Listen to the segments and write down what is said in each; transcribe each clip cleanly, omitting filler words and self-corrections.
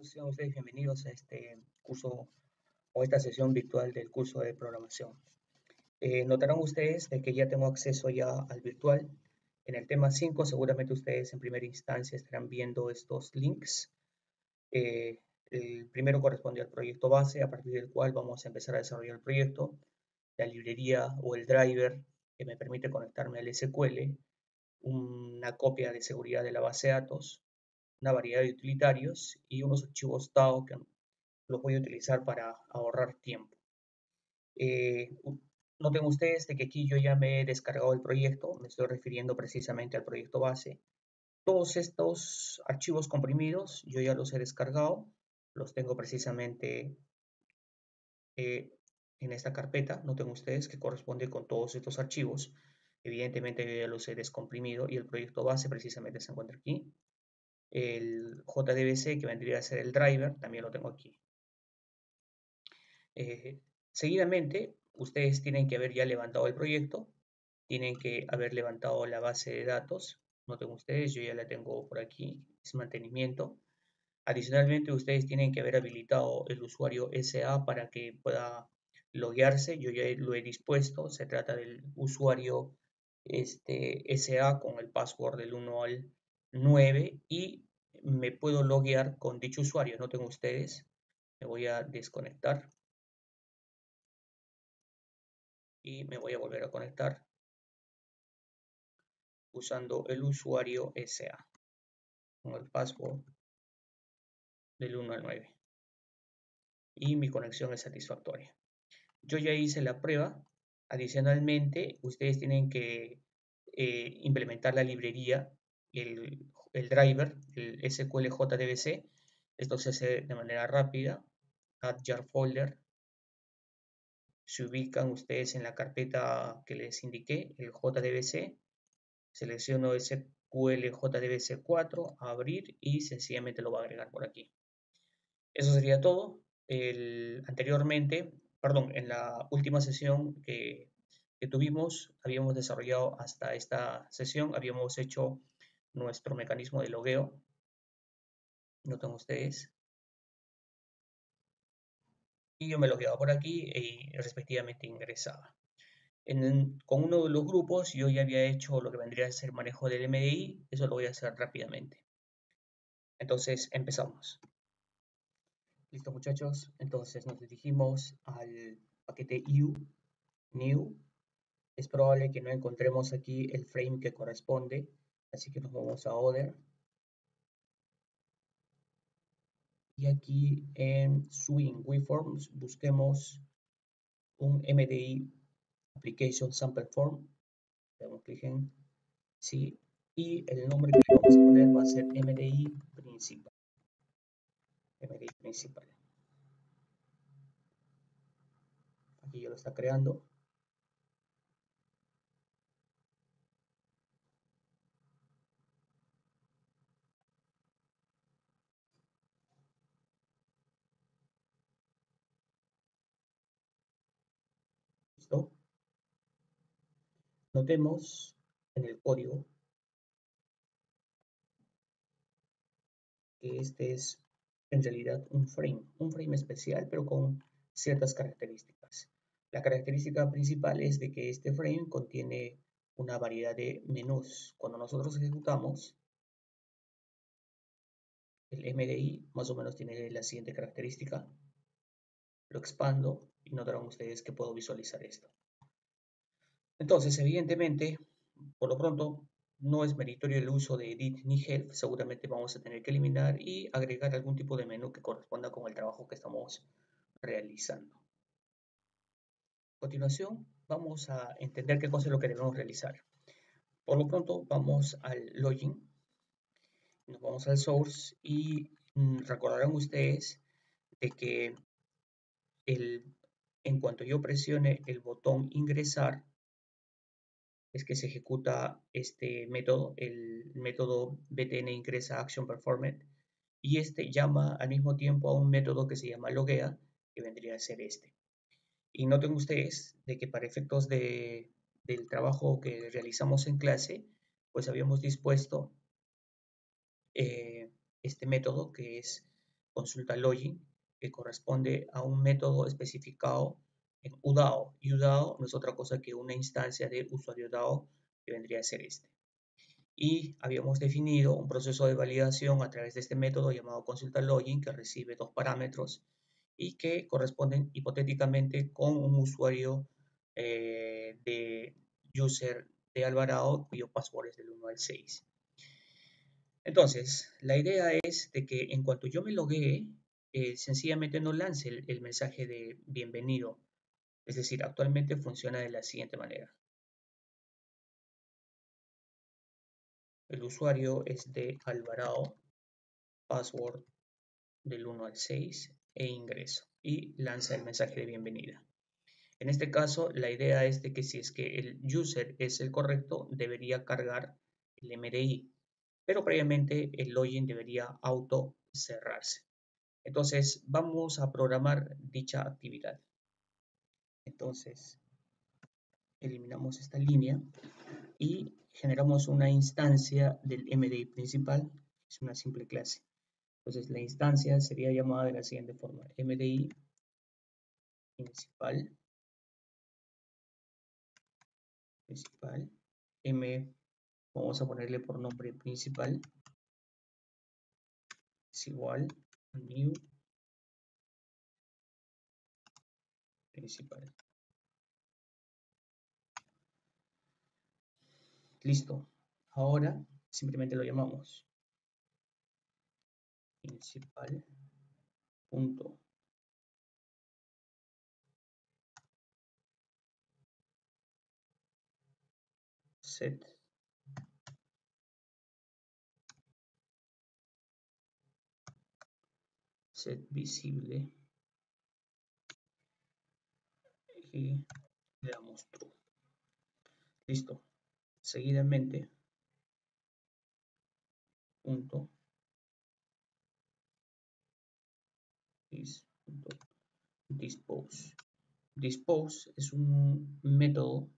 Sean ustedes bienvenidos a este curso o esta sesión virtual del curso de programación. Notarán ustedes de que ya tengo acceso ya al virtual. En el tema 5 seguramente ustedes en primera instancia estarán viendo estos links. El primero corresponde al proyecto base, a partir del cual vamos a empezar a desarrollar el proyecto, la librería o el driver que me permite conectarme al SQL, una copia de seguridad de la base de datos, una variedad de utilitarios y unos archivos TAO que los voy a utilizar para ahorrar tiempo. Eh, Noten ustedes de que aquí yo ya me he descargado el proyecto, me estoy refiriendo precisamente al proyecto base. Todos estos archivos comprimidos yo ya los he descargado, los tengo precisamente eh, en esta carpeta. Noten ustedes que corresponde con todos estos archivos. Evidentemente yo ya los he descomprimido y el proyecto base precisamente se encuentra aquí. El JDBC, que vendría a ser el driver, también lo tengo aquí. Seguidamente, ustedes tienen que haber ya levantado el proyecto, tienen que haber levantado la base de datos. Noten ustedes, yo ya la tengo por aquí, es mantenimiento. Adicionalmente, ustedes tienen que haber habilitado el usuario SA para que pueda loguearse. Yo ya lo he dispuesto, se trata del usuario SA con el password del 1 al 9 y me puedo loguear con dicho usuario. Noten ustedes, me voy a desconectar y me voy a volver a conectar usando el usuario SA con el password del 1 al 9 y mi conexión es satisfactoria. Yo ya hice la prueba. Adicionalmente, ustedes tienen que implementar la librería, el driver, el SQL JDBC. Esto se hace de manera rápida. Add jar folder. Se ubican ustedes en la carpeta que les indiqué, el JDBC. Selecciono SQL JDBC 4, abrir y sencillamente lo va a agregar por aquí. Eso sería todo. Anteriormente, perdón, en la última sesión que tuvimos, habíamos desarrollado hasta esta sesión, habíamos hecho nuestro mecanismo de logueo. Notan ustedes. Y yo me logueaba por aquí y respectivamente ingresaba. Con uno de los grupos yo ya había hecho lo que vendría a ser manejo del MDI, eso lo voy a hacer rápidamente. Entonces empezamos. Listo muchachos, entonces nos dirigimos al paquete new. Es probable que no encontremos aquí el frame que corresponde, así que nos vamos a Other. Y aquí en Swing Waveforms busquemos un MDI Application Sample Form. Damos clic en sí. Y el nombre que le vamos a poner va a ser MDI Principal. MDI Principal. Aquí ya lo está creando. ¿Listo? Notemos en el código que este es en realidad un frame especial, pero con ciertas características. La característica principal es de que este frame contiene una variedad de menús. Cuando nosotros ejecutamos, el MDI más o menos tiene la siguiente característica. Lo expando y notarán ustedes que puedo visualizar esto. Entonces, evidentemente, por lo pronto, no es meritorio el uso de edit ni help. Seguramente vamos a tener que eliminar y agregar algún tipo de menú que corresponda con el trabajo que estamos realizando. A continuación, vamos a entender qué cosa es lo que debemos realizar. Por lo pronto, vamos al login, nos vamos al source y recordarán ustedes de que en cuanto yo presione el botón ingresar, es que se ejecuta este método, el método btn ingresa action performed, y este llama al mismo tiempo a un método que se llama loguea, que vendría a ser este. Y noten ustedes de que para efectos del trabajo que realizamos en clase, pues habíamos dispuesto este método que es consulta login, que corresponde a un método especificado en UDAO. Y UDAO no es otra cosa que una instancia de usuario DAO que vendría a ser este. Y habíamos definido un proceso de validación a través de este método llamado consulta login, que recibe dos parámetros y que corresponden hipotéticamente con un usuario de user de Alvarado cuyo password es del 1 al 6. Entonces, la idea es de que en cuanto yo me loguee, sencillamente no lance el mensaje de bienvenido. Es decir, actualmente funciona de la siguiente manera. El usuario es de Alvarado, password del 1 al 6 e ingreso y lanza el mensaje de bienvenida. En este caso, la idea es de que si es que el user es el correcto, debería cargar el MDI, pero previamente el login debería auto cerrarse. Entonces, vamos a programar dicha actividad. Entonces, eliminamos esta línea y generamos una instancia del MDI principal, es una simple clase. Entonces, la instancia sería llamada de la siguiente forma: MDI principal, M, vamos a ponerle por nombre principal, es igual a new principal. Listo. Ahora simplemente lo llamamos principal punto set visible y le damos true. Listo. Seguidamente punto dispose. Dispose es un método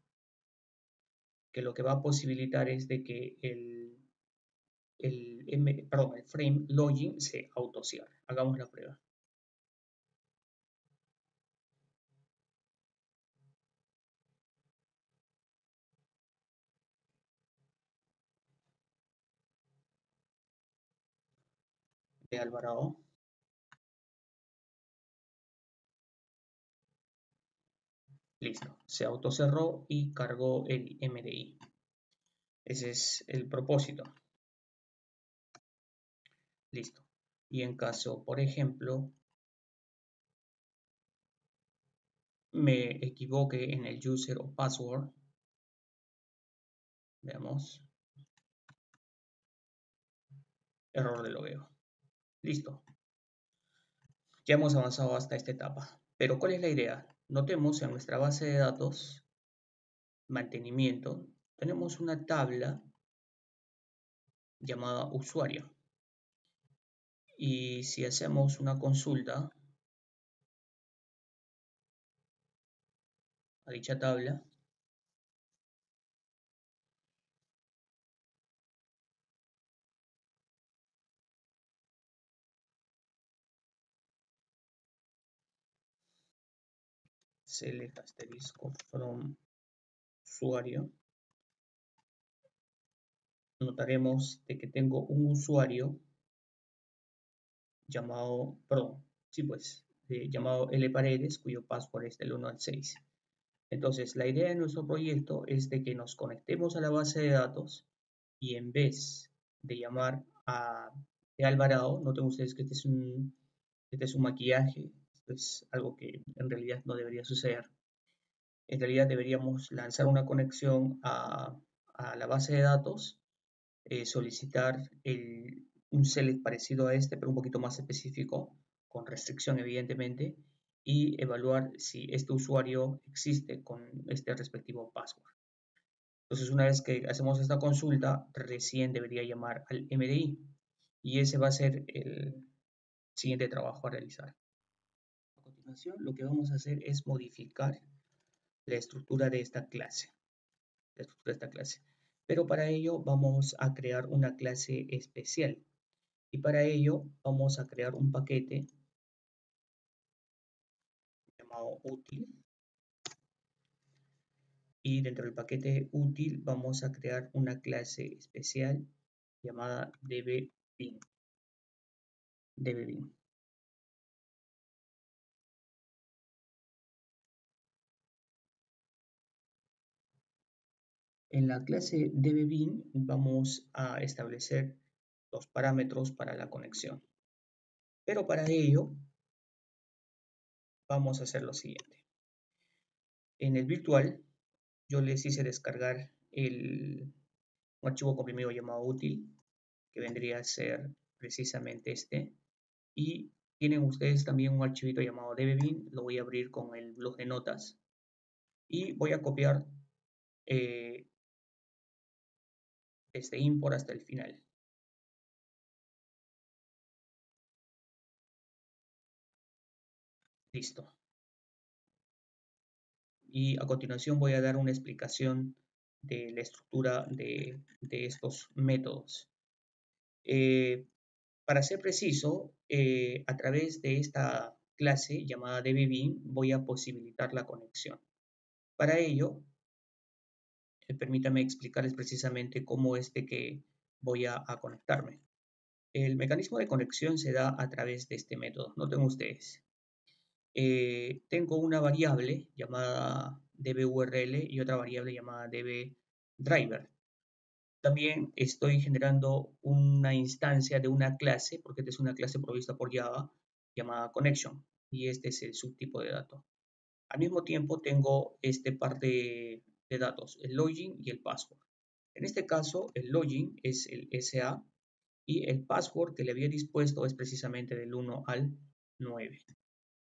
que lo que va a posibilitar es de que el frame login se autocierre. Hagamos la prueba. De Alvarado. Listo. Se autocerró y cargó el MDI. Ese es el propósito. Listo. Y en caso, por ejemplo, me equivoque en el user o password, veamos, error de logueo. Listo. Ya hemos avanzado hasta esta etapa. Pero ¿cuál es la idea? Notemos en nuestra base de datos, mantenimiento, tenemos una tabla llamada usuario. Y si hacemos una consulta a dicha tabla, select asterisco from usuario, notaremos de que tengo un usuario llamado, llamado L Paredes, cuyo password es del 1 al 6. Entonces, la idea de nuestro proyecto es de que nos conectemos a la base de datos y en vez de llamar a Alvarado, noten ustedes que este es un maquillaje, esto es algo que en realidad no debería suceder. En realidad deberíamos lanzar una conexión a la base de datos, solicitar un select parecido a este, pero un poquito más específico, con restricción evidentemente, y evaluar si este usuario existe con este respectivo password. Entonces, una vez que hacemos esta consulta, recién debería llamar al MDI y ese va a ser el siguiente trabajo a realizar. A continuación, lo que vamos a hacer es modificar la estructura de esta clase. Pero para ello vamos a crear una clase especial. Y para ello vamos a crear un paquete llamado útil. Y dentro del paquete útil vamos a crear una clase especial llamada dbbin. En la clase dbbin vamos a establecer los parámetros para la conexión. Pero para ello vamos a hacer lo siguiente. En el virtual yo les hice descargar un archivo comprimido llamado útil, que vendría a ser precisamente este. Y tienen ustedes también un archivito llamado dbbin, lo voy a abrir con el blog de notas y voy a copiar este import hasta el final. Listo. Y a continuación voy a dar una explicación de la estructura de estos métodos. Para ser preciso, a través de esta clase llamada dbbin voy a posibilitar la conexión. Para ello, permítanme explicarles precisamente cómo es de que voy a conectarme. El mecanismo de conexión se da a través de este método. Noten ustedes. Tengo una variable llamada dburl y otra variable llamada dbDriver. También estoy generando una instancia de una clase, porque esta es una clase provista por Java, llamada connection, y este es el subtipo de dato. Al mismo tiempo tengo este par de datos, el login y el password. En este caso, el login es el SA y el password que le había dispuesto es precisamente del 1 al 9.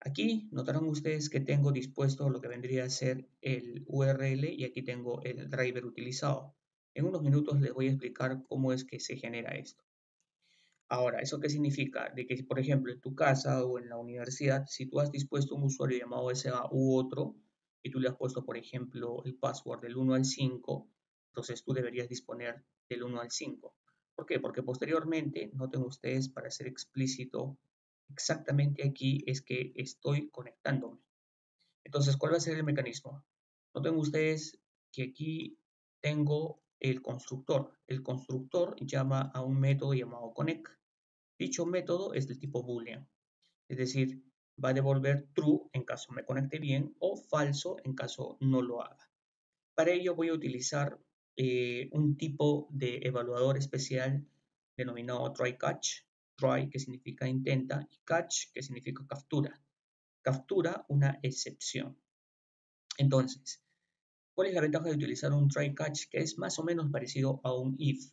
Aquí notarán ustedes que tengo dispuesto lo que vendría a ser el URL y aquí tengo el driver utilizado. En unos minutos les voy a explicar cómo es que se genera esto. Ahora, ¿eso qué significa? De que, por ejemplo, en tu casa o en la universidad, si tú has dispuesto un usuario llamado SA u otro, y tú le has puesto, por ejemplo, el password del 1 al 5, entonces tú deberías disponer del 1 al 5. ¿Por qué? Porque posteriormente, noten ustedes, para ser explícito, exactamente aquí es que estoy conectándome. Entonces, ¿cuál va a ser el mecanismo? Noten ustedes que aquí tengo el constructor. El constructor llama a un método llamado connect. Dicho método es de tipo boolean, es decir, va a devolver true en caso me conecte bien o falso en caso no lo haga. Para ello voy a utilizar un tipo de evaluador especial denominado try catch. Try, que significa intenta, y catch, que significa captura. Captura una excepción. Entonces, ¿cuál es la ventaja de utilizar un try catch? Que es más o menos parecido a un if.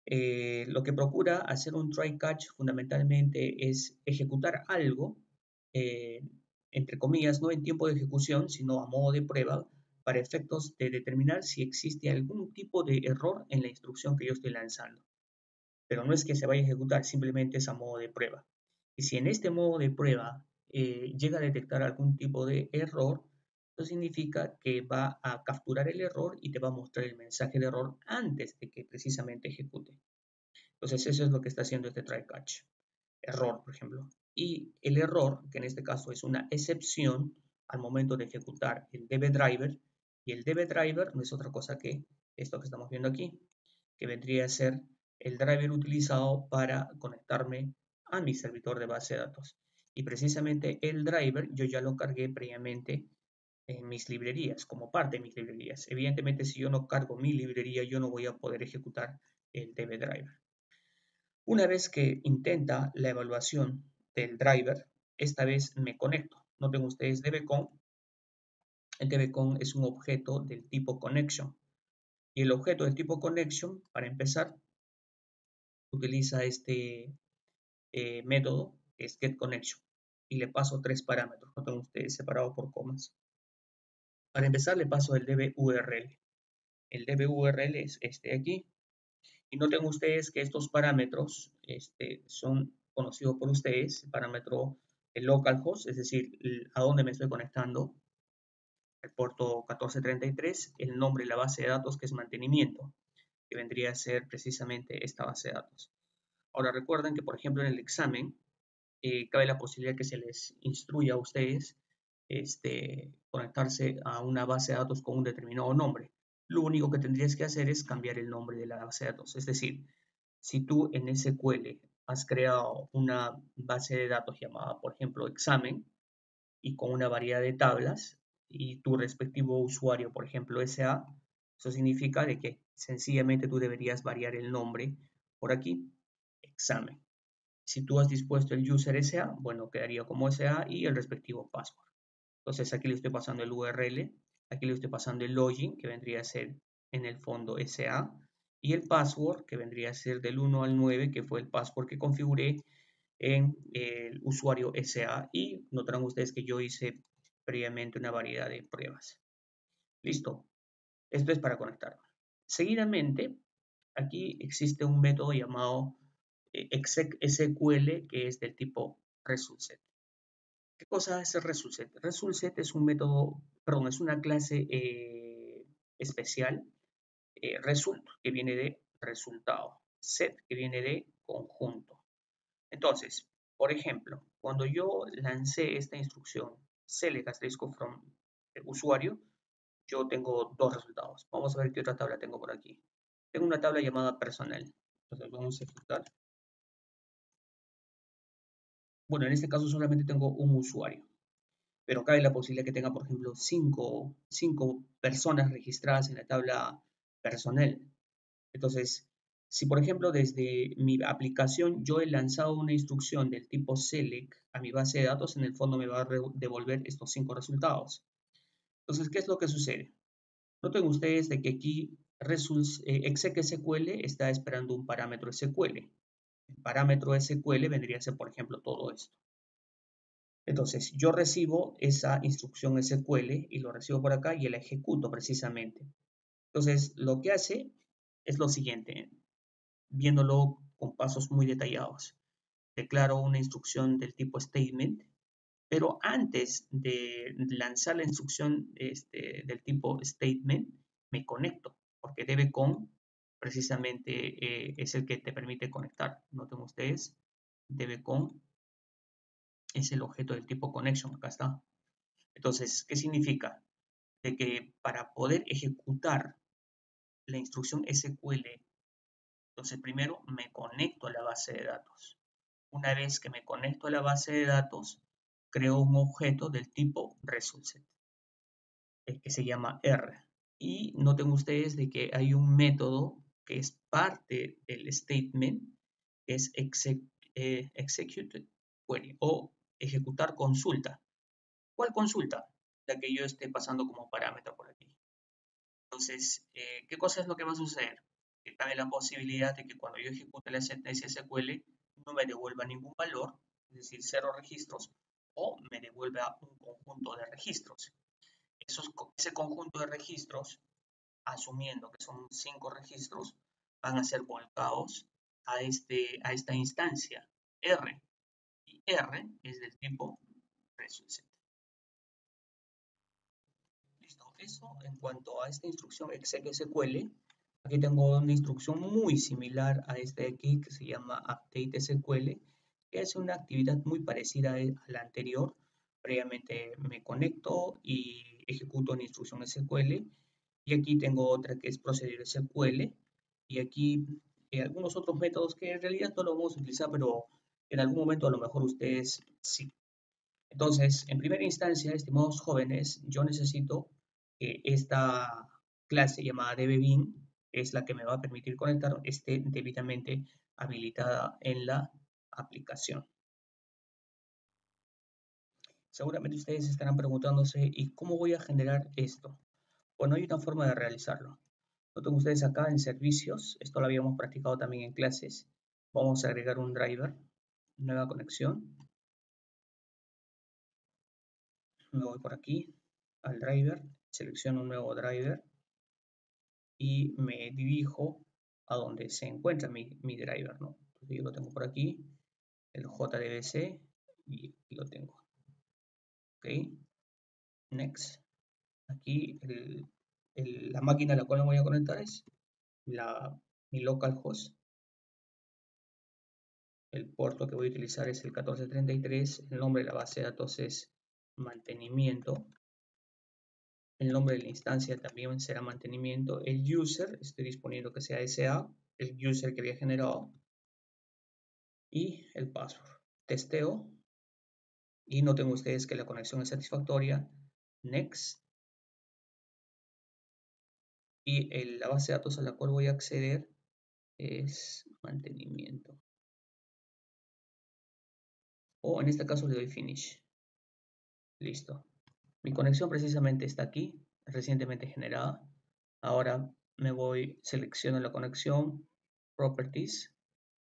Lo que procura hacer un try catch fundamentalmente es ejecutar algo, eh, entre comillas, no en tiempo de ejecución, sino a modo de prueba, para efectos de determinar si existe algún tipo de error en la instrucción que yo estoy lanzando. Pero no es que se vaya a ejecutar, simplemente es a modo de prueba. Y si en este modo de prueba llega a detectar algún tipo de error, eso significa que va a capturar el error y te va a mostrar el mensaje de error antes de que precisamente ejecute. Entonces eso es lo que está haciendo este try catch. Error, por ejemplo. Y el error, que en este caso es una excepción al momento de ejecutar el dbDriver, y el dbDriver no es otra cosa que esto que estamos viendo aquí, que vendría a ser el driver utilizado para conectarme a mi servidor de base de datos. Y precisamente el driver yo ya lo cargué previamente en mis librerías, como parte de mis librerías. Evidentemente, si yo no cargo mi librería, yo no voy a poder ejecutar el dbDriver. Una vez que intenta la evaluación del driver, esta vez me conecto. Noten ustedes dbcon. El dbcon es un objeto del tipo connection. Y el objeto del tipo connection, para empezar, utiliza este método, que es getConnection. Y le paso tres parámetros. Noten ustedes separados por comas. Para empezar, le paso el dburl. El dburl es este de aquí. Y noten ustedes que estos parámetros son conocidos por ustedes. El parámetro el localhost, es decir, a dónde me estoy conectando, el puerto 1433, el nombre de la base de datos que es mantenimiento, que vendría a ser precisamente esta base de datos. Ahora recuerden que, por ejemplo, en el examen, cabe la posibilidad que se les instruya a ustedes conectarse a una base de datos con un determinado nombre. Lo único que tendrías que hacer es cambiar el nombre de la base de datos. Es decir, si tú en SQL has creado una base de datos llamada, por ejemplo, examen, y con una variedad de tablas, y tu respectivo usuario, por ejemplo, SA, eso significa de que sencillamente tú deberías variar el nombre por aquí, examen. Si tú has dispuesto el user SA, bueno, quedaría como SA y el respectivo password. Entonces aquí le estoy pasando el URL, aquí le estoy pasando el login, que vendría a ser en el fondo SA, y el password, que vendría a ser del 1 al 9, que fue el password que configuré en el usuario SA. Y notarán ustedes que yo hice previamente una variedad de pruebas. Listo. Esto es para conectar. Seguidamente, aquí existe un método llamado exec_SQL, que es del tipo resultSet. ¿Qué cosa es el resultSet? resultSet es un método, perdón, es una clase especial, result, que viene de resultado, set, que viene de conjunto. Entonces, por ejemplo, cuando yo lancé esta instrucción, select asterisco from usuario, yo tengo dos resultados. Vamos a ver qué otra tabla tengo por aquí. Tengo una tabla llamada personal. Entonces vamos a ejecutar. Bueno, en este caso solamente tengo un usuario, pero cabe la posibilidad que tenga, por ejemplo, cinco personas registradas en la tabla personal. Entonces, si por ejemplo desde mi aplicación yo he lanzado una instrucción del tipo select a mi base de datos, en el fondo me va a devolver estos 5 resultados. Entonces, ¿qué es lo que sucede? Noten ustedes de que aquí exec SQL está esperando un parámetro SQL. El parámetro SQL vendría a ser, por ejemplo, todo esto. Entonces, yo recibo esa instrucción SQL y lo recibo por acá y la ejecuto precisamente. Entonces, lo que hace es lo siguiente, viéndolo con pasos muy detallados. Declaro una instrucción del tipo statement, pero antes de lanzar la instrucción del tipo statement, me conecto, porque DBCon precisamente es el que te permite conectar. Noten ustedes, DBCon es el objeto del tipo connection, acá está. Entonces, ¿qué significa? De que para poder ejecutar la instrucción SQL, entonces primero me conecto a la base de datos. Una vez que me conecto a la base de datos, creo un objeto del tipo resultSet, que se llama R. Y noten ustedes de que hay un método que es parte del statement, que es execute query o ejecutar consulta. ¿Cuál consulta? La que yo esté pasando como parámetro por aquí. Entonces, ¿qué cosa es lo que va a suceder? Que cabe la posibilidad de que cuando yo ejecute la SQL no me devuelva ningún valor, es decir, 0 registros, o me devuelva un conjunto de registros. Ese conjunto de registros, asumiendo que son 5 registros, van a ser volcados a esta instancia R. Y R es del tipo resultSet. Listo, eso en cuanto a esta instrucción exec_SQL. Aquí tengo una instrucción muy similar a esta de aquí que se llama update SQL, que es una actividad muy parecida a la anterior. Previamente me conecto y ejecuto una instrucción SQL. Y aquí tengo otra que es procedure SQL. Y aquí algunos otros métodos que en realidad no lo vamos a utilizar, pero en algún momento a lo mejor ustedes sí. Entonces, en primera instancia, estimados jóvenes, yo necesito que esta clase llamada dbBean, que es la que me va a permitir conectar, esté debidamente habilitada en la aplicación. Seguramente ustedes estarán preguntándose, ¿y cómo voy a generar esto? Bueno, hay una forma de realizarlo. Noten ustedes acá en servicios, esto lo habíamos practicado también en clases. Vamos a agregar un driver, nueva conexión. Me voy por aquí al driver, selecciono un nuevo driver y me dirijo a donde se encuentra mi driver, ¿no? Entonces yo lo tengo por aquí, el JDBC, y aquí lo tengo. Ok, next. Aquí la máquina a la cual me voy a conectar es mi localhost. el puerto que voy a utilizar es el 1433, el nombre de la base de datos es mantenimiento, el nombre de la instancia también será mantenimiento, el user, estoy disponiendo que sea SA, el user que había generado, y el password. Testeo, y noten ustedes que la conexión es satisfactoria, next, y la base de datos a la cual voy a acceder es mantenimiento. O en este caso le doy finish. Listo. Mi conexión precisamente está aquí, recientemente generada. Ahora me voy, selecciono la conexión, Properties,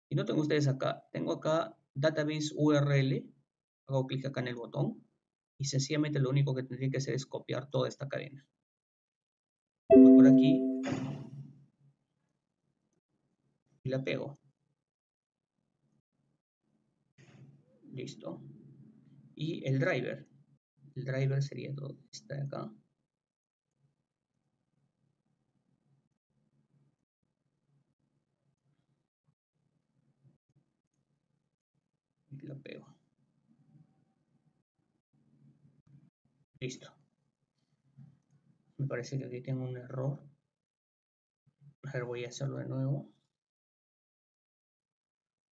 y noten ustedes acá, tengo acá Database URL, hago clic acá en el botón, y sencillamente lo único que tendría que hacer es copiar toda esta cadena. Voy por aquí y la pego. Listo. Y el driver sería todo, está acá. Y lo pego. Listo. Me parece que aquí tengo un error. A ver, voy a hacerlo de nuevo.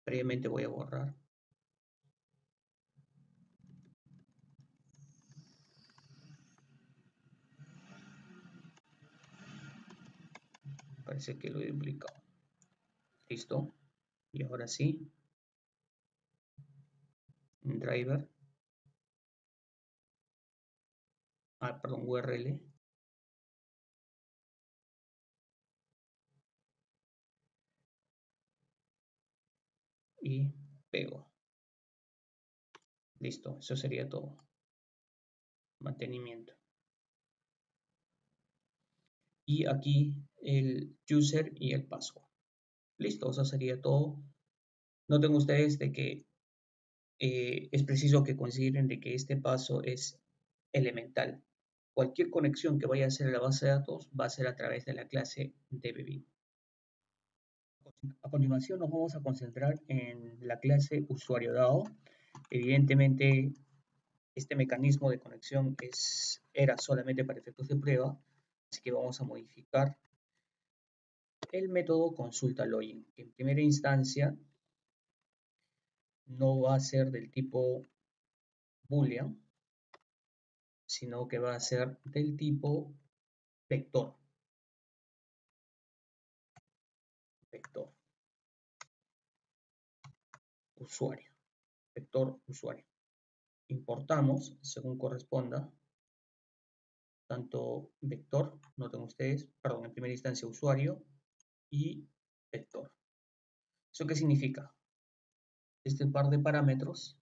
Previamente voy a borrar. Parece que lo he duplicado. Listo. Y ahora sí. Driver. Perdón, URL. Y pego. Listo. Eso sería todo. Mantenimiento. Y aquí el user y el password. Listo. Eso sería todo. Noten ustedes de que es preciso que consideren de que este paso es elemental. Cualquier conexión que vaya a hacer a la base de datos va a ser a través de la clase DBBeam. A continuación nos vamos a concentrar en la clase usuario dado. Evidentemente este mecanismo de conexión era solamente para efectos de prueba, así que vamos a modificar el método consulta login, que en primera instancia no va a ser del tipo boolean, sino que va a ser del tipo vector. Vector. Usuario. Vector usuario. Importamos, según corresponda, tanto vector, noten ustedes, perdón, en primera instancia usuario y vector. ¿Eso qué significa? Este par de parámetros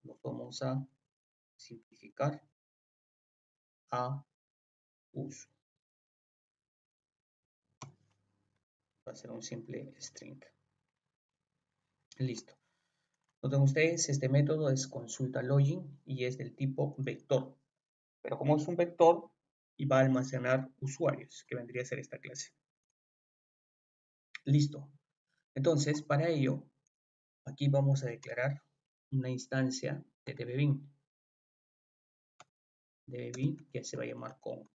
los vamos a simplificar a uso. Va a ser un simple string. Listo. Noten ustedes, este método es consulta login y es del tipo vector. Pero como es un vector, y va a almacenar usuarios, que vendría a ser esta clase. Listo. Entonces, para ello, aquí vamos a declarar una instancia de dbbeam. Dbbeam que se va a llamar con.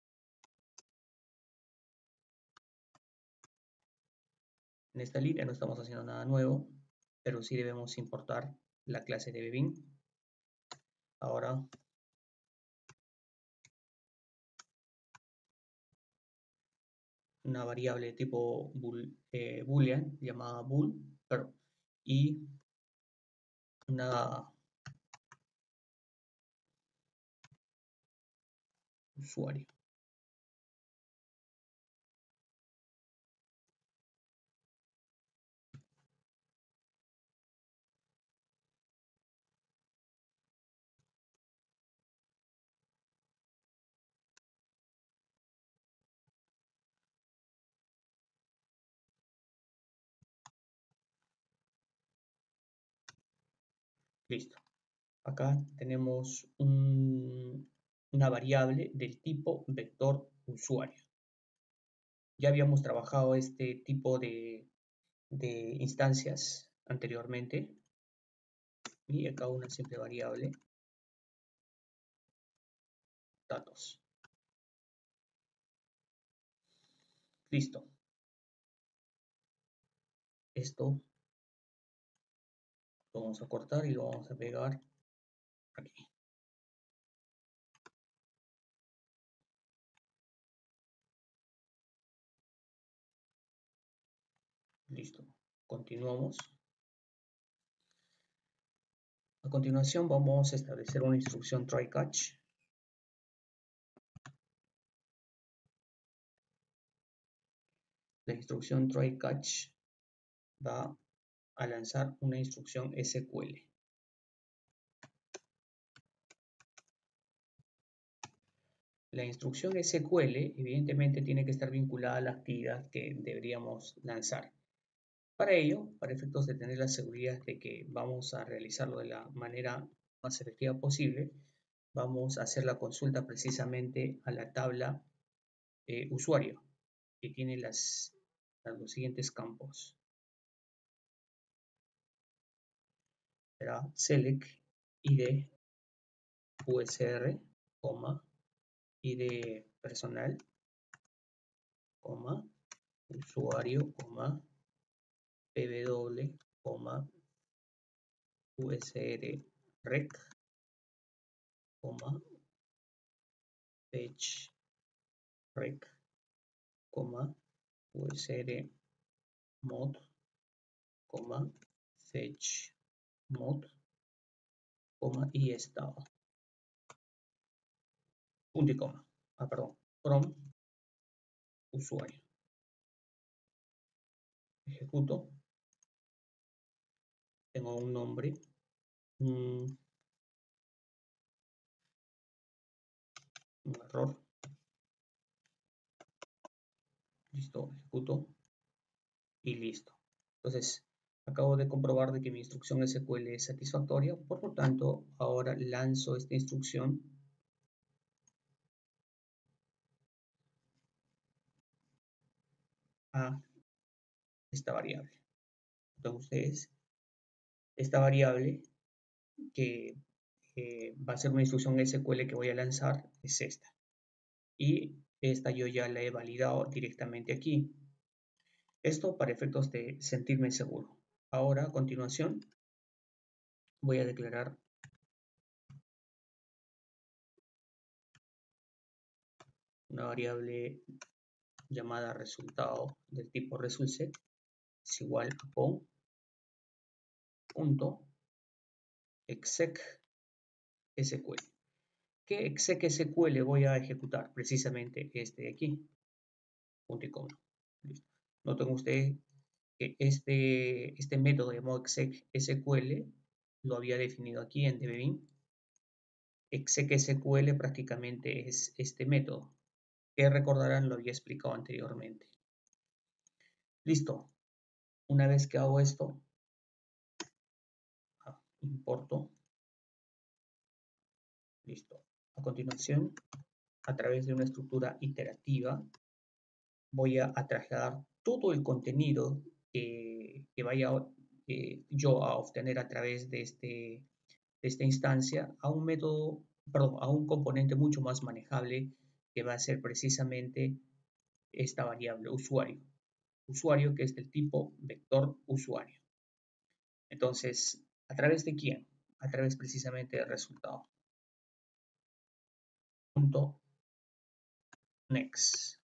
En esta línea no estamos haciendo nada nuevo, pero sí debemos importar la clase dbbeam. Ahora una variable de tipo boolean llamada bool y una usuario. Listo. Acá tenemos una variable del tipo vector usuario. Ya habíamos trabajado este tipo de instancias anteriormente. y acá una simple variable, datos. Listo. Esto lo vamos a cortar y lo vamos a pegar aquí. Listo. Continuamos. A continuación vamos a establecer una instrucción try catch. La instrucción try catch va a lanzar una instrucción SQL. La instrucción SQL evidentemente tiene que estar vinculada a la actividad que deberíamos lanzar. Para ello, para efectos de tener la seguridad de que vamos a realizarlo de la manera más efectiva posible, vamos a hacer la consulta precisamente a la tabla usuario, que tiene los siguientes campos. Será select id usr, id personal, usuario, pw, usr rec, fetch rec, usr mod, fetch mod, y estado. Punto y coma. Perdón. From usuario. Ejecuto. Tengo un nombre. Un error. Listo. Ejecuto. Y listo. Entonces, acabo de comprobar de que mi instrucción SQL es satisfactoria. Por lo tanto, ahora lanzo esta instrucción a esta variable. Entonces, ustedes, esta variable que va a ser una instrucción SQL que voy a lanzar es esta. Y esta yo ya la he validado directamente aquí. Esto para efectos de sentirme seguro. Ahora, a continuación, voy a declarar una variable llamada resultado del tipo resultSet es igual a pon.exec SQL. ¿Qué exec SQL voy a ejecutar? Precisamente este de aquí. Punto y coma. Listo. Noten ustedes que este método de exec SQL lo había definido aquí en dbBeam. Exec SQL prácticamente es este método, que recordarán lo había explicado anteriormente. Listo. Una vez que hago esto, importo. Listo. A continuación, a través de una estructura iterativa, voy a trasladar todo el contenido que vaya yo a obtener a través de esta instancia a un método, perdón, a un componente mucho más manejable que va a ser precisamente esta variable usuario. Usuario que es del tipo vector usuario. Entonces, ¿a través de quién? A través precisamente del resultado. Punto next.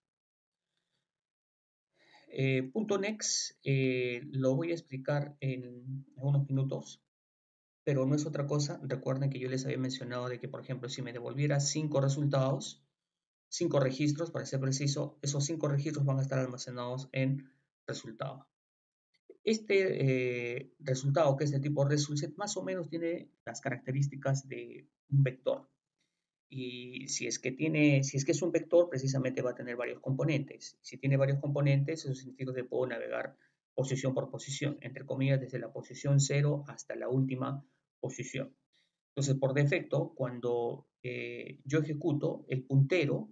Punto next lo voy a explicar en unos minutos, pero no es otra cosa. Recuerden que yo les había mencionado de que, por ejemplo, si me devolviera 5 resultados, 5 registros, para ser preciso, esos 5 registros van a estar almacenados en resultado. Este resultado, que es de tipo resultSet, más o menos tiene las características de un vector. Y si es que es un vector, precisamente va a tener varios componentes. Si tiene varios componentes, eso significa que puedo navegar posición por posición, entre comillas, desde la posición 0 hasta la última posición. Entonces, por defecto, cuando yo ejecuto, el puntero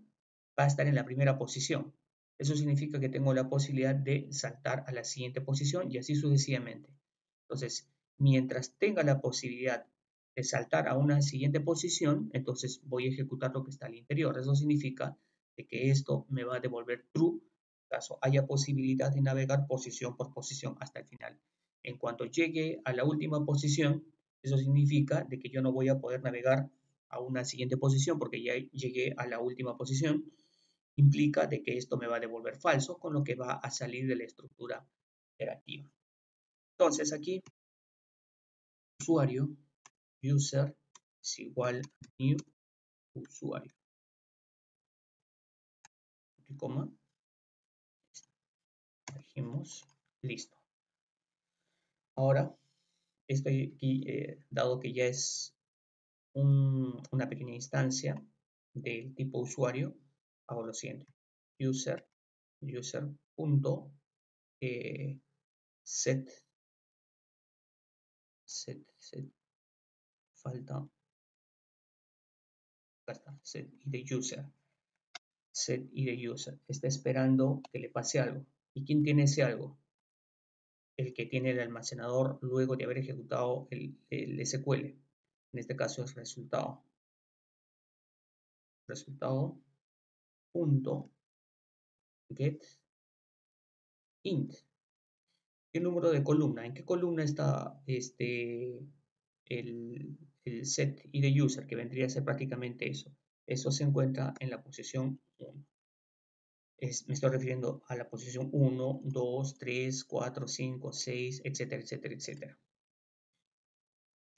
va a estar en la primera posición. Eso significa que tengo la posibilidad de saltar a la siguiente posición y así sucesivamente. Entonces, mientras tenga la posibilidad de saltar a una siguiente posición, entonces voy a ejecutar lo que está al interior. Eso significa de que esto me va a devolver true caso haya posibilidad de navegar posición por posición hasta el final. En cuanto llegue a la última posición, eso significa de que yo no voy a poder navegar a una siguiente posición porque ya llegué a la última posición. Implica de que esto me va a devolver falso, con lo que va a salir de la estructura iterativa. Entonces aquí, usuario, user es igual a new usuario. Coma, dijimos, listo. Ahora, estoy aquí, dado que ya es una pequeña instancia del tipo usuario, hago lo siguiente. User punto set falta, acá está, set id user. Set id user. Está esperando que le pase algo. ¿Y quién tiene ese algo? El que tiene el almacenador luego de haber ejecutado el SQL. En este caso es resultado. Resultado punto get int. ¿Qué número de columna? ¿En qué columna está el set id user? Que vendría a ser prácticamente eso. Eso se encuentra en la posición 1. Me estoy refiriendo a la posición 1, 2, 3, 4, 5, 6, etcétera, etcétera, etcétera.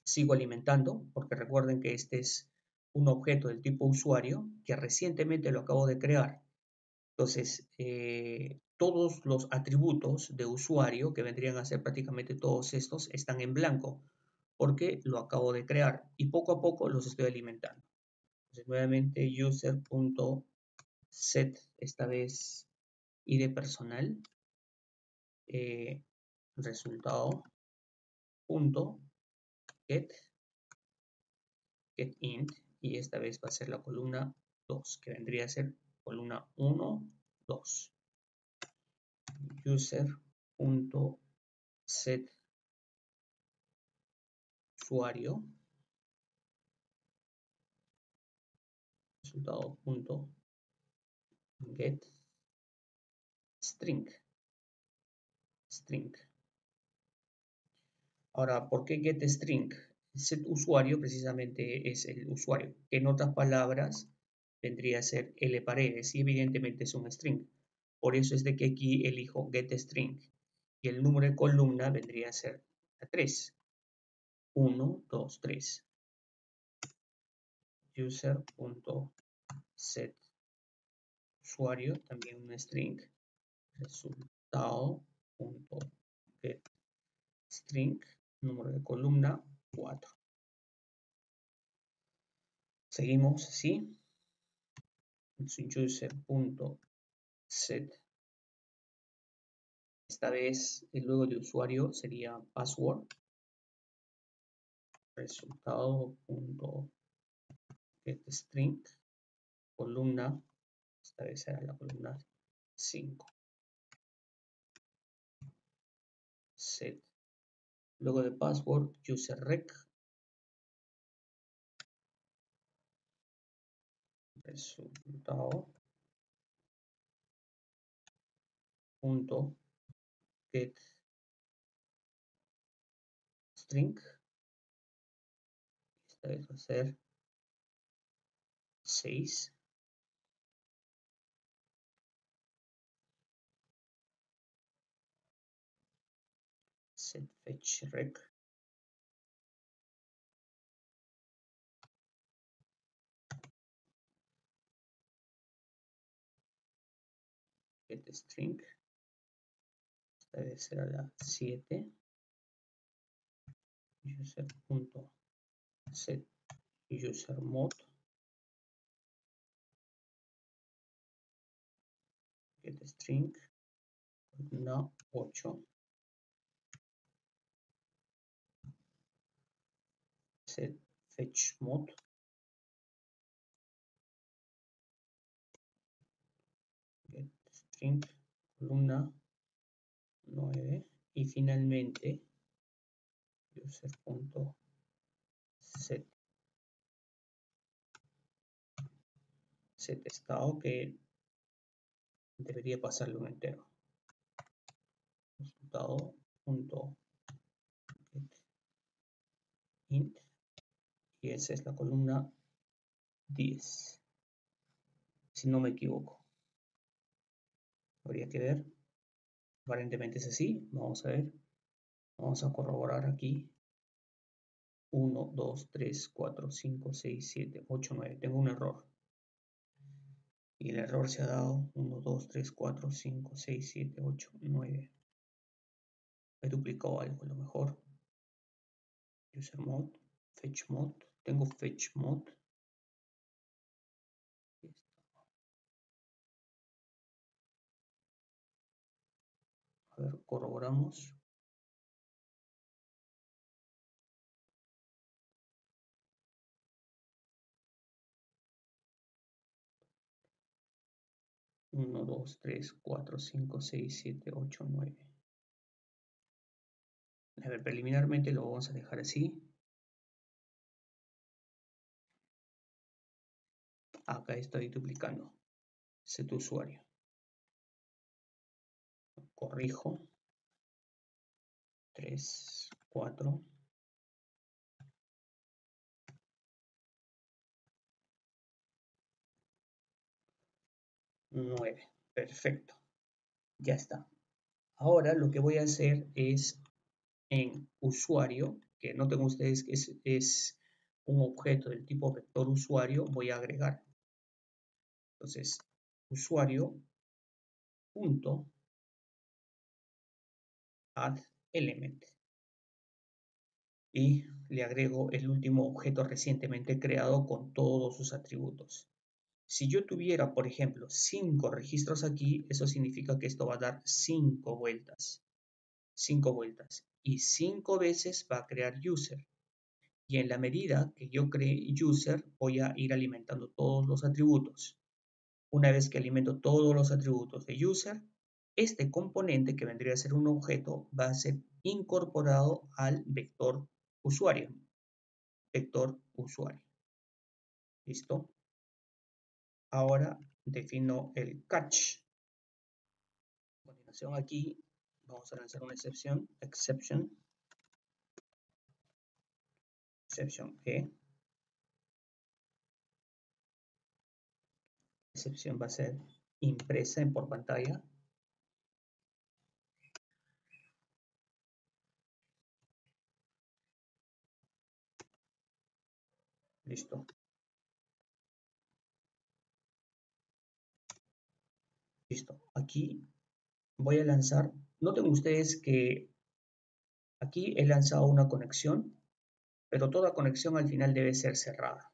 Sigo alimentando, porque recuerden que este es un objeto del tipo usuario que recientemente lo acabo de crear. Entonces, todos los atributos de usuario, que vendrían a ser prácticamente todos estos, están en blanco, porque lo acabo de crear y poco a poco los estoy alimentando. Entonces, nuevamente user.set, esta vez id personal, resultado punto get int, y esta vez va a ser la columna 2, que vendría a ser columna 1, 2. User.set usuario, resultado punto get string. Ahora, ¿por qué get string? Set usuario precisamente es el usuario, que en otras palabras vendría a ser Paredes, y evidentemente es un string. Por eso es de que aquí elijo get string, y el número de columna vendría a ser 3. 1, 2, 3. User.set usuario, también un string, resultado.get string, número de columna 4. Seguimos así. User.set. Esta vez el luego de usuario sería password. Resultado.getString. Columna. Esta vez será la columna 5. Set. Luego de password, userrec. Resultado. Punto get string. Esta vez va a ser 6. Set fetch rec. Get string. Esta vez será la 7. User.set usermod. Get string. Columna 8. Set fetch mode. Get string. Columna 9. Y finalmente user.set estado que debería pasarle un entero. Resultado.int y esa es la columna 10, si no me equivoco. Habría que ver. Aparentemente es así. Vamos a ver. Vamos a corroborar aquí. 1, 2, 3, 4, 5, 6, 7, 8, 9. Tengo un error. Y el error se ha dado 1, 2, 3, 4, 5, 6, 7, 8, 9. He duplicado algo a lo mejor. User mode, fetch mode. Tengo fetch mode. A ver, corroboramos. Uno, 2, 3, 4, 5, 6, 7, 8, 9. A ver, preliminarmente lo vamos a dejar así. Acá estoy duplicando. Set usuario. Corrijo. 3, 4. 9. Perfecto. Ya está. Ahora lo que voy a hacer es en usuario, que noten ustedes que es un objeto del tipo vector usuario, voy a agregar. Entonces, usuario punto add element y le agrego el último objeto recientemente creado con todos sus atributos. Si yo tuviera, por ejemplo, 5 registros aquí, eso significa que esto va a dar 5 vueltas. 5 vueltas. Y 5 veces va a crear user. Y en la medida que yo cree user, voy a ir alimentando todos los atributos. Una vez que alimento todos los atributos de user, este componente que vendría a ser un objeto va a ser incorporado al vector usuario. Vector usuario. ¿Listo? Ahora defino el catch. A continuación aquí vamos a lanzar una excepción. Exception E. Excepción va a ser impresa por pantalla. Listo. Listo. Aquí voy a lanzar. Noten ustedes que aquí he lanzado una conexión, pero toda conexión al final debe ser cerrada.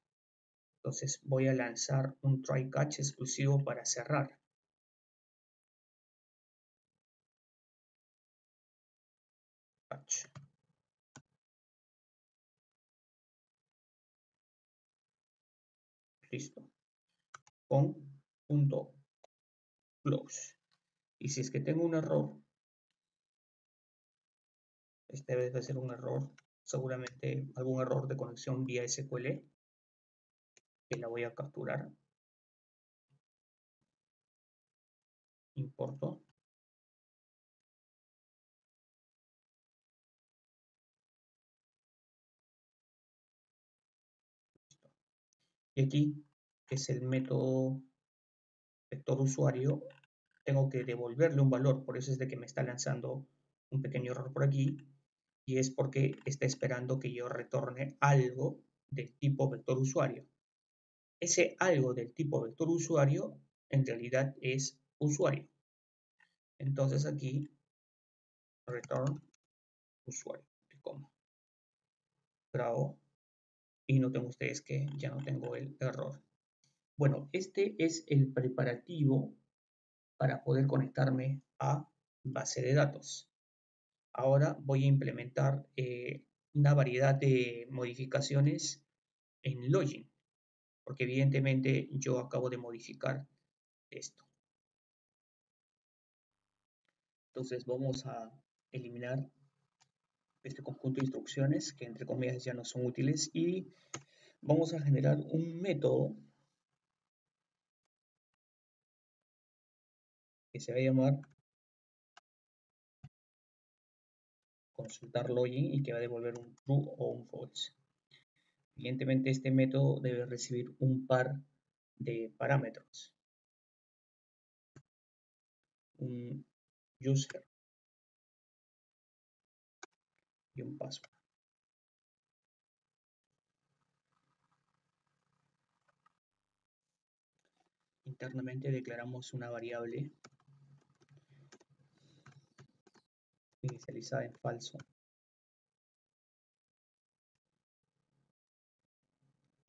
Entonces voy a lanzar un try catch exclusivo para cerrar. Catch. Listo. Con punto close. Y si es que tengo un error, esta vez va a ser un error, seguramente algún error de conexión vía SQL, que la voy a capturar. Importo. Y aquí, que es el método vector usuario, tengo que devolverle un valor, por eso es de que me está lanzando un pequeño error por aquí, y es porque está esperando que yo retorne algo del tipo vector usuario. Ese algo del tipo vector usuario en realidad es usuario. Entonces aquí return usuario, grabo y noten ustedes que ya no tengo el error. Bueno, este es el preparativo para poder conectarme a base de datos. Ahora voy a implementar una variedad de modificaciones en login, porque evidentemente yo acabo de modificar esto. Entonces vamos a eliminar este conjunto de instrucciones que entre comillas ya no son útiles y vamos a generar un método que se va a llamar consultar login y que va a devolver un true o un false. Evidentemente este método debe recibir un par de parámetros, un user y un password. Internamente declaramos una variable inicializada en falso,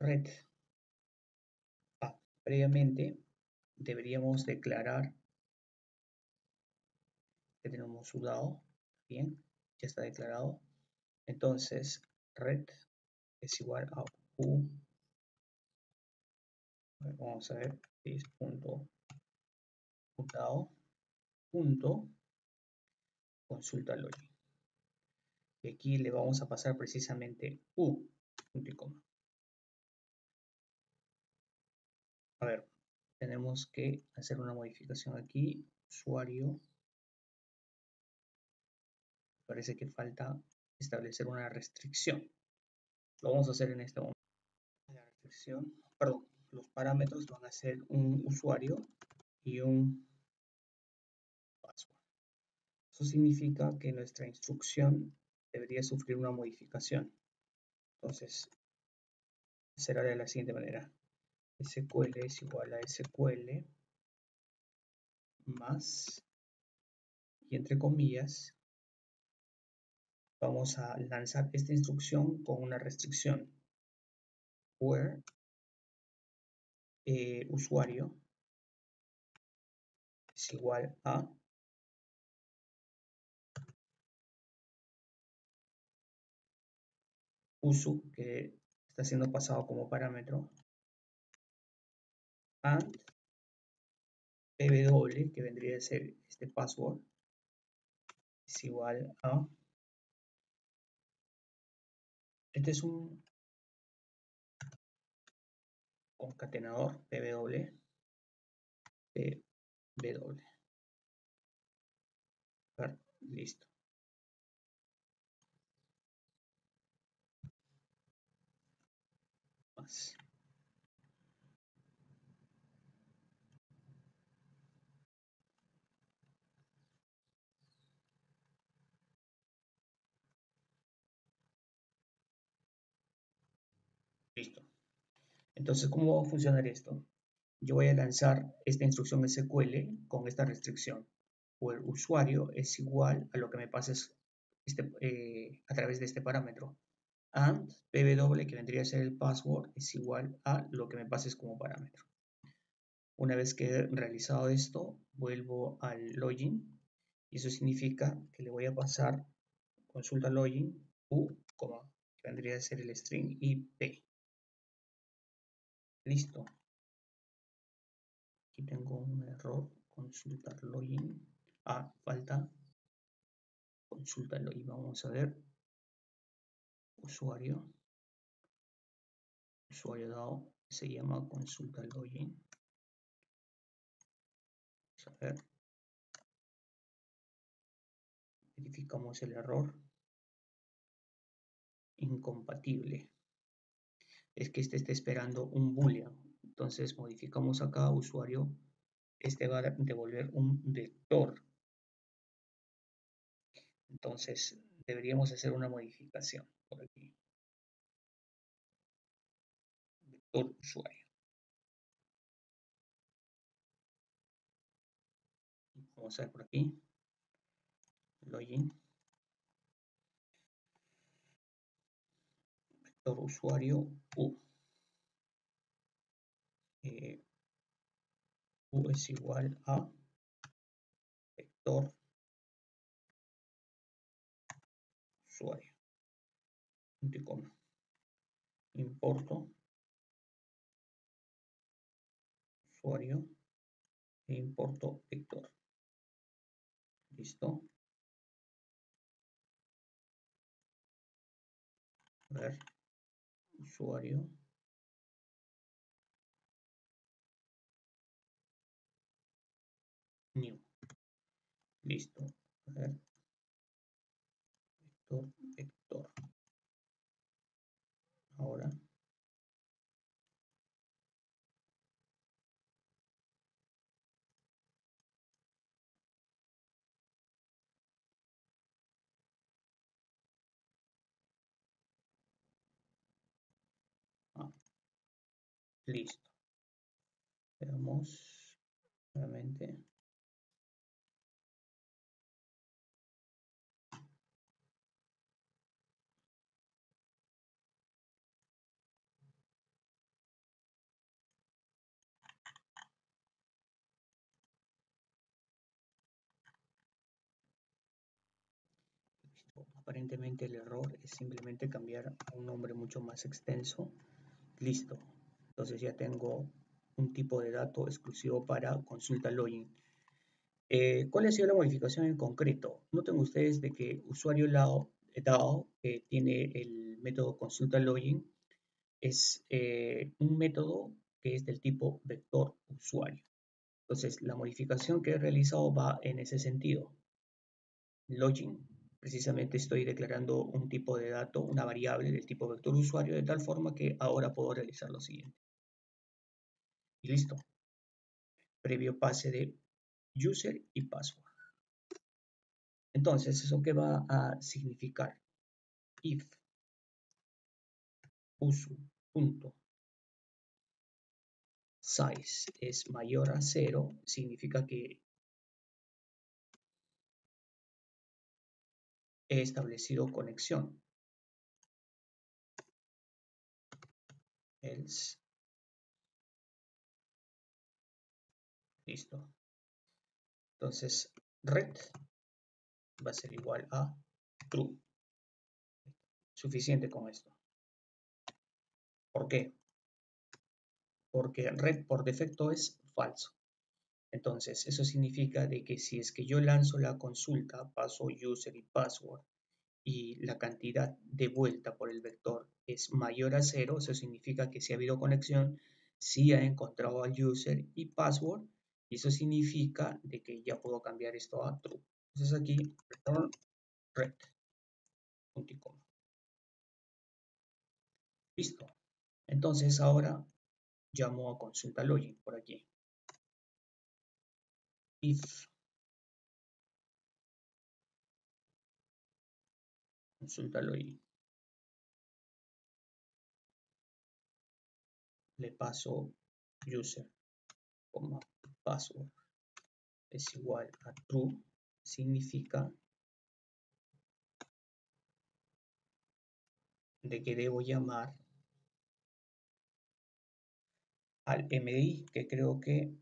red. Previamente deberíamos declarar que tenemos su DAO, bien, ya está declarado. Entonces, red es igual a u, vamos a ver, es punto DAO punto consulta login. Y aquí le vamos a pasar precisamente u, punto y coma. A ver, tenemos que hacer una modificación aquí, usuario. Parece que falta establecer una restricción. Lo vamos a hacer en este momento. La restricción, perdón, los parámetros van a ser un usuario y un password. Eso significa que nuestra instrucción debería sufrir una modificación. Entonces, será de la siguiente manera. SQL es igual a SQL más, y entre comillas, vamos a lanzar esta instrucción con una restricción. Where usuario es igual a uso, que está siendo pasado como parámetro, and pw, que vendría a ser este password, es igual a, este es un concatenador pw, listo. Más. Listo. Entonces, ¿cómo va a funcionar esto? Yo voy a lanzar esta instrucción SQL con esta restricción. O el usuario es igual a lo que me pases a través de este parámetro. And pw, que vendría a ser el password, es igual a lo que me pases como parámetro. Una vez que he realizado esto, vuelvo al login y eso significa que le voy a pasar consulta login u, que vendría a ser el string IP. Listo. Aquí tengo un error, consultar login. Falta consulta login. Vamos a ver. Usuario DAO se llama consulta login. Vamos a ver. Verificamos el error. Incompatible. Es que este está esperando un boolean. Entonces modificamos acá usuario. Este va a devolver un vector. Entonces deberíamos hacer una modificación por aquí. Vector usuario. Vamos a ver por aquí. Login. Vector usuario U. U es igual a vector usuario. Importo usuario e importo vector. Listo. A ver, usuario. New. Listo. A ver, vector, vector. Ahora, ah, listo. Veamos nuevamente. Aparentemente el error es simplemente cambiar a un nombre mucho más extenso. Listo. Entonces ya tengo un tipo de dato exclusivo para consulta login. ¿Cuál ha sido la modificación en concreto? Noten ustedes de que usuario DAO tiene el método consulta login, es un método que es del tipo vector usuario. Entonces, la modificación que he realizado va en ese sentido. Login, precisamente estoy declarando un tipo de dato, una variable del tipo vector usuario, de tal forma que ahora puedo realizar lo siguiente. Y listo. Previo pase de user y password. Entonces, ¿eso qué va a significar? If usu.size es mayor a 0, significa que he establecido conexión. Else. Listo. Entonces, red va a ser igual a true. Suficiente con esto. ¿Por qué? Porque red por defecto es falso. Entonces, eso significa de que si es que yo lanzo la consulta, paso user y password, y la cantidad de vuelta por el vector es mayor a 0, eso significa que si ha habido conexión, sí ha encontrado al user y password, y eso significa de que ya puedo cambiar esto a true. Entonces aquí, return red, punto y coma. Listo. Entonces ahora llamo a consulta login por aquí. If consulta login. Le paso user, como password es igual a true, significa de que debo llamar al MDI, que creo que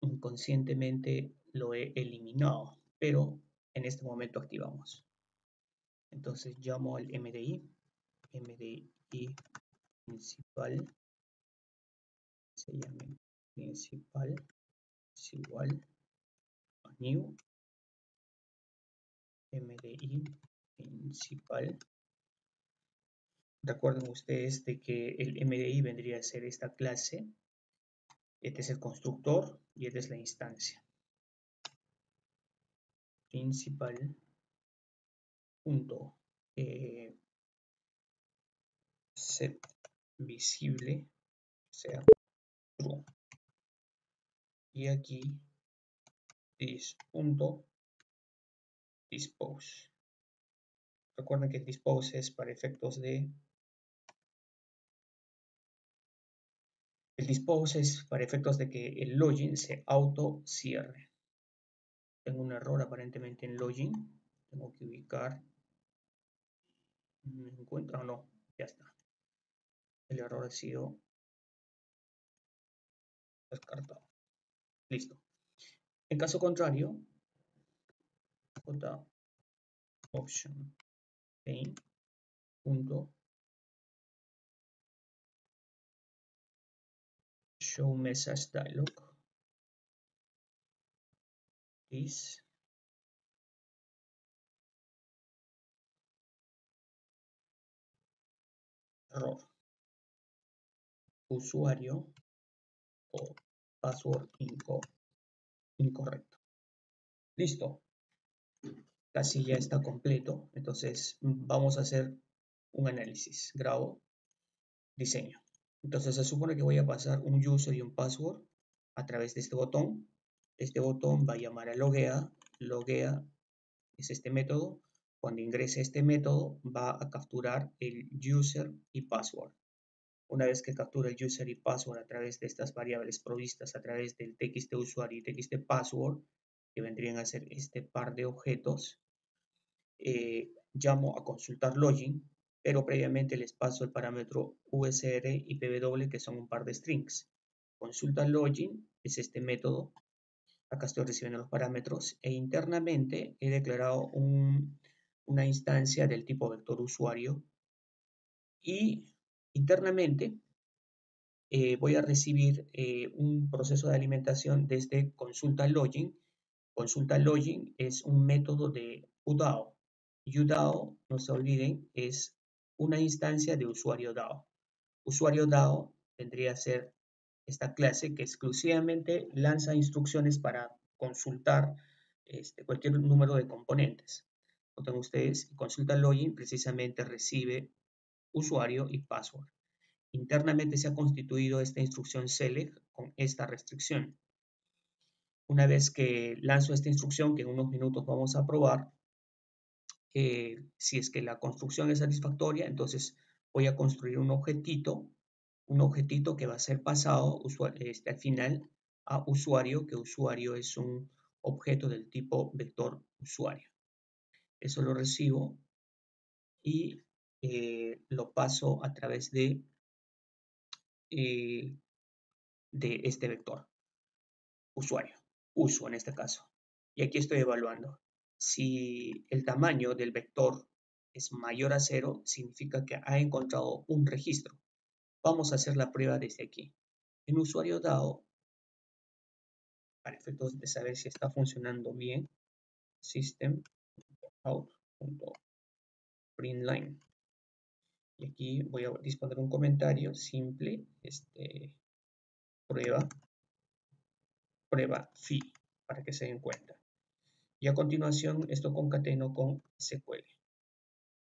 inconscientemente lo he eliminado, pero en este momento activamos. Entonces llamo al MDI principal, se llama principal, es igual a new, MDI principal. Recuerden ustedes de que el MDI vendría a ser esta clase. Este es el constructor y esta es la instancia. Principal punto set visible, o sea, true. Y aquí this.dispose. Recuerden que el dispose es para efectos de... El dispose es para efectos de que el login se auto cierre. Tengo un error aparentemente en login. Tengo que ubicar... No encuentro... no, ya está. El error ha sido descartado. Listo. En caso contrario, j option pane punto show message dialog is error, usuario o password incorrecto. Listo, casi ya está completo. Entonces vamos a hacer un análisis. Grabo, diseño. Entonces se supone que voy a pasar un user y un password a través de este botón. Este botón va a llamar a loguea. Loguea es este método. Cuando ingrese este método va a capturar el user y password. Una vez que captura el user y password a través de estas variables provistas a través del txt usuario y txt password, que vendrían a ser este par de objetos, llamo a consultar login, pero previamente les paso el parámetro usr y pw, que son un par de strings. Consulta login es este método. Acá estoy recibiendo los parámetros e internamente he declarado una instancia del tipo vector usuario y internamente voy a recibir un proceso de alimentación desde consulta login. Consulta login es un método de UDAO. UDAO, no se olviden, es una instancia de usuario DAO. Usuario DAO vendría a ser esta clase que exclusivamente lanza instrucciones para consultar cualquier número de componentes. Noten ustedes, consulta login precisamente recibe usuario y password. Internamente se ha constituido esta instrucción select con esta restricción. Una vez que lanzo esta instrucción, que en unos minutos vamos a probar, si es que la construcción es satisfactoria, entonces voy a construir un objetito que va a ser pasado al final a usuario, que usuario es un objeto del tipo vector usuario. Eso lo recibo y lo paso a través de este vector, usuario, uso en este caso. Y aquí estoy evaluando. Si el tamaño del vector es mayor a 0, significa que ha encontrado un registro. Vamos a hacer la prueba desde aquí. En usuario DAO, para efectos de saber si está funcionando bien, system.out.println. Y aquí voy a disponer un comentario simple, prueba fi, para que se den cuenta. Y a continuación esto concateno con SQL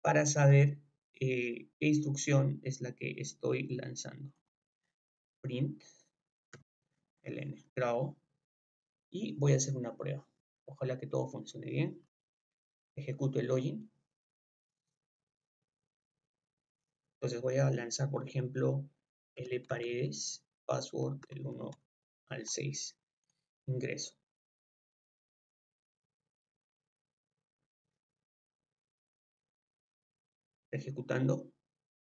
para saber qué instrucción es la que estoy lanzando. Print, ln, grabo, y voy a hacer una prueba. Ojalá que todo funcione bien. Ejecuto el login. Entonces voy a lanzar, por ejemplo, lparedes, password del 1 al 6. Ingreso. Está ejecutando.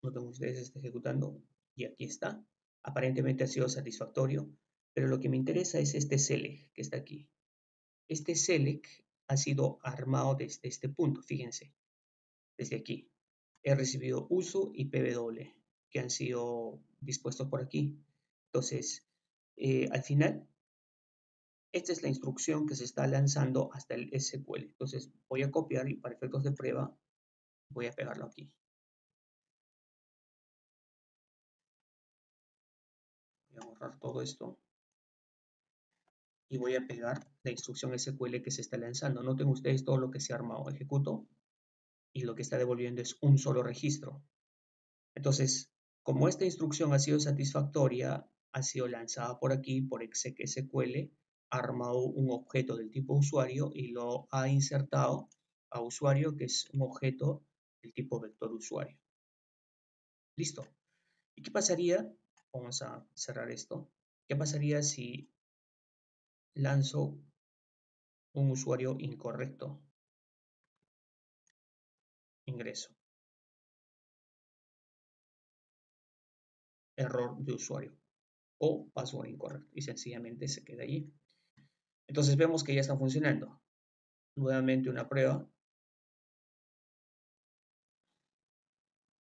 Noten ustedes, está ejecutando. Y aquí está. Aparentemente ha sido satisfactorio. Pero lo que me interesa es este select que está aquí. Este select ha sido armado desde este punto. Fíjense. Desde aquí. He recibido uso y pw que han sido dispuestos por aquí. Entonces, al final, esta es la instrucción que se está lanzando hasta el SQL. Entonces voy a copiar y para efectos de prueba voy a pegarlo aquí. Voy a borrar todo esto y voy a pegar la instrucción SQL que se está lanzando. Noten ustedes todo lo que se ha armado. Ejecuto y lo que está devolviendo es un solo registro. Entonces, como esta instrucción ha sido satisfactoria, ha sido lanzada por aquí, por exec.sql, ha armado un objeto del tipo usuario y lo ha insertado a usuario, que es un objeto del tipo vector usuario. Listo. ¿Y qué pasaría? Vamos a cerrar esto. ¿Qué pasaría si lanzo un usuario incorrecto? Ingreso. Error de usuario o password incorrecto y sencillamente se queda allí. Entonces vemos que ya está funcionando. Nuevamente una prueba.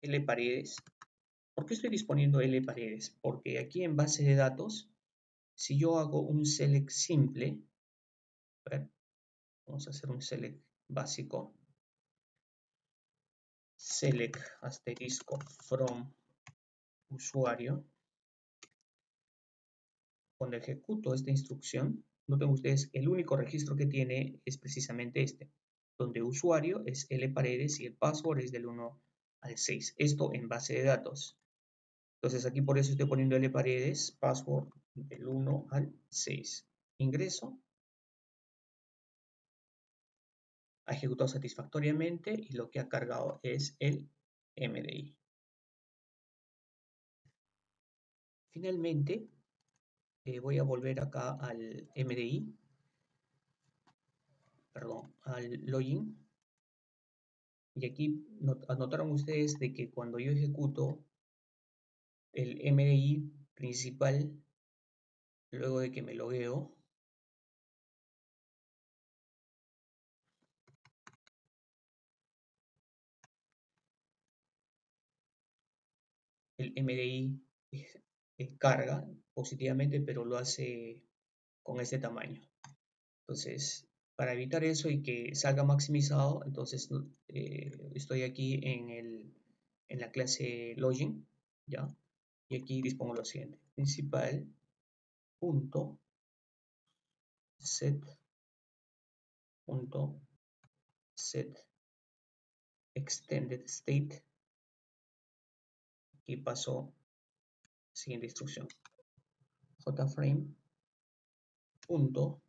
Lparedes. ¿Por qué estoy disponiendo lparedes? Porque aquí en base de datos, si yo hago un select simple, a ver, vamos a hacer un select básico, select asterisco from usuario, cuando ejecuto esta instrucción, noten ustedes, el único registro que tiene es precisamente este, donde usuario es Paredes y el password es del 1 al 6. Esto en base de datos. Entonces aquí por eso estoy poniendo Paredes, password del 1 al 6. Ingreso, ha ejecutado satisfactoriamente y lo que ha cargado es el MDI. Finalmente, voy a volver acá al MDI, perdón, al login. Y aquí notaron ustedes de que cuando yo ejecuto el MDI principal, luego de que me logueo, el MDI carga positivamente, pero lo hace con este tamaño. Entonces, para evitar eso y que salga maximizado, entonces estoy aquí en la clase login, ¿ya? Y aquí dispongo lo siguiente: principal punto set punto set extended state, y paso siguiente instrucción: jframe punto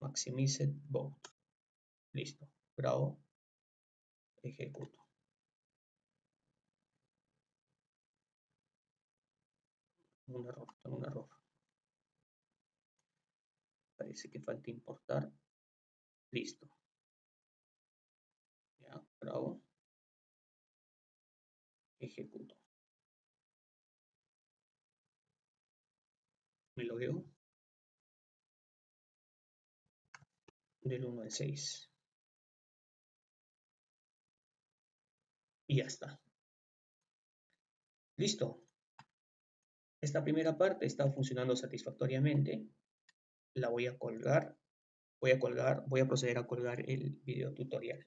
maximized bound. Listo, grabo, ejecuto. Tengo un error. Parece que falta importar. Listo. Ya, grabo, ejecuto. Me logueo del 1 al 6. Y ya está. Listo. Esta primera parte está funcionando satisfactoriamente. La voy a colgar. Voy a proceder a colgar el video tutorial.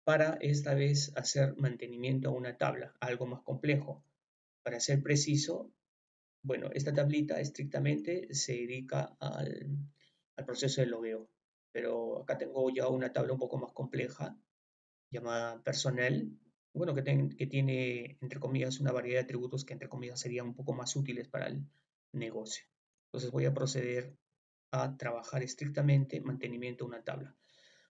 Para esta vez hacer mantenimiento a una tabla, algo más complejo. Para ser preciso, bueno, esta tablita estrictamente se dedica al proceso de logueo, pero acá tengo ya una tabla un poco más compleja llamada personal, bueno, que tiene, entre comillas, una variedad de atributos que, entre comillas, serían un poco más útiles para el negocio. Entonces voy a proceder a trabajar estrictamente mantenimiento de una tabla.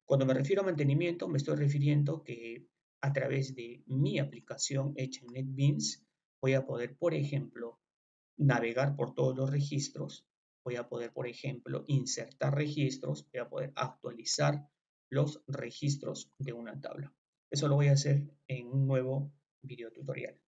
Cuando me refiero a mantenimiento, me estoy refiriendo que a través de mi aplicación hecha en NetBeans, voy a poder, por ejemplo, navegar por todos los registros, voy a poder, por ejemplo, insertar registros, voy a poder actualizar los registros de una tabla. Eso lo voy a hacer en un nuevo video tutorial.